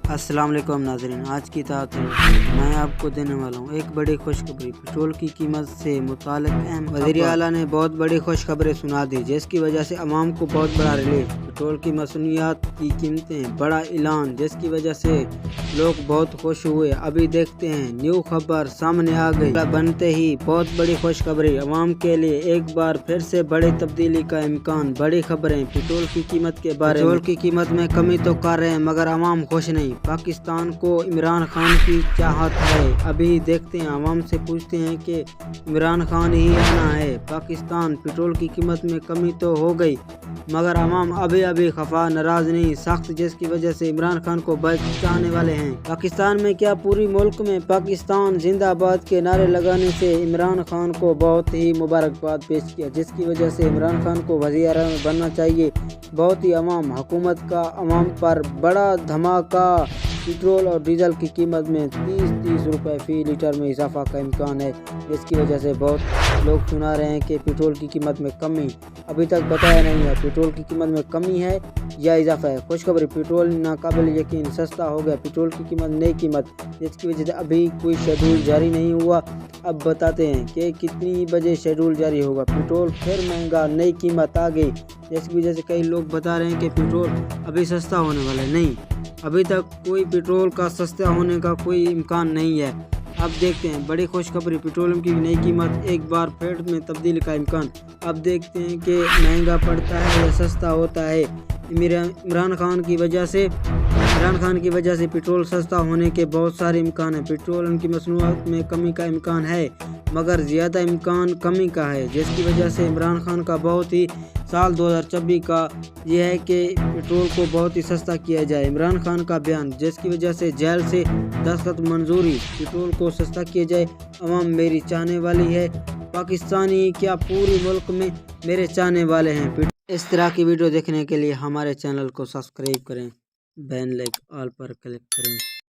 अस्सलाम वालेकुम नाज़रीन, आज की तारीख में मैं आपको देने वाला हूँ एक बड़ी खुशखबरी। पेट्रोल की कीमत से मुताल्लिक़ अहम वज़ीर आला ने बहुत बड़ी खुशखबरें सुना दी, जिसकी वजह से अवाम को बहुत बड़ा रिलीफ। पेट्रोल की मसनूयात की कीमतें बड़ा ऐलान, जिसकी वजह से लोग बहुत खुश हुए। अभी देखते हैं, न्यू खबर सामने आ गई। बनते ही बहुत बड़ी खुशखबरी अवाम के लिए, एक बार फिर से बड़ी तब्दीली का इम्कान। बड़ी खबरें पेट्रोल की कीमत के बारे में। पेट्रोल की कीमत में कमी तो कर रहे हैं, मगर अवाम खुश नहीं। पाकिस्तान को इमरान खान की चाहत है। अभी देखते हैं, अवाम से पूछते हैं कि इमरान खान ही आना है। पाकिस्तान पेट्रोल की कीमत में कमी तो हो गई, मगर अवाम अभी खफा नाराज नहीं, सख्त, जिसकी वजह से इमरान खान को बचाने वाले हैं। पाकिस्तान में क्या पूरी मुल्क में पाकिस्तान जिंदाबाद के नारे लगाने से इमरान खान को बहुत ही मुबारकबाद पेश किया, जिसकी वजह से इमरान खान को वज़ीर आला बनना चाहिए। बहुत ही अवाम हुकूमत का अवाम पर बड़ा धमाका। पेट्रोल और डीजल की कीमत में 30 रुपए फी लीटर में इजाफा का इम्कान है, जिसकी वजह से बहुत लोग सुना रहे हैं कि पेट्रोल की कीमत में कमी। अभी तक बताया नहीं है पेट्रोल की कीमत में कमी है या इजाफा है। खुशखबरी, पेट्रोल नाकाबिल यकीन सस्ता हो गया। पेट्रोल की कीमत नई कीमत, जिसकी वजह से अभी कोई शेड्यूल जारी नहीं हुआ। अब बताते हैं कि कितनी बजे शेड्यूल जारी होगा। पेट्रोल फिर महंगा, नई कीमत आ गई, जिसकी वजह से कई लोग बता रहे हैं कि पेट्रोल अभी सस्ता होने वाला है। नहीं, अभी तक कोई पेट्रोल का सस्ता होने का कोई इम्कान नहीं है। अब देखते हैं, बड़ी खुशखबरी, पेट्रोल की नई कीमत, एक बार फिर में तब्दीली का इम्कान। अब देखते हैं कि महंगा पड़ता है या सस्ता होता है। इमरान खान की वजह से पेट्रोल सस्ता होने के बहुत सारे इम्कान हैं। पेट्रोल की मसनूआत में कमी का इम्कान है, मगर ज़्यादा इम्कान कमी का है, जिसकी वजह से इमरान खान का बहुत ही साल 2024 का यह है कि पेट्रोल को बहुत ही सस्ता किया जाए। इमरान खान का बयान, जिसकी वजह से जेल से दस्तखत मंजूरी, पेट्रोल को सस्ता किया जाए। अवाम मेरी चाहने वाली है, पाकिस्तानी क्या पूरी मुल्क में मेरे चाहने वाले हैं। इस तरह की वीडियो देखने के लिए हमारे चैनल को सब्सक्राइब करें, बेल आइकन ऑल पर क्लिक करें।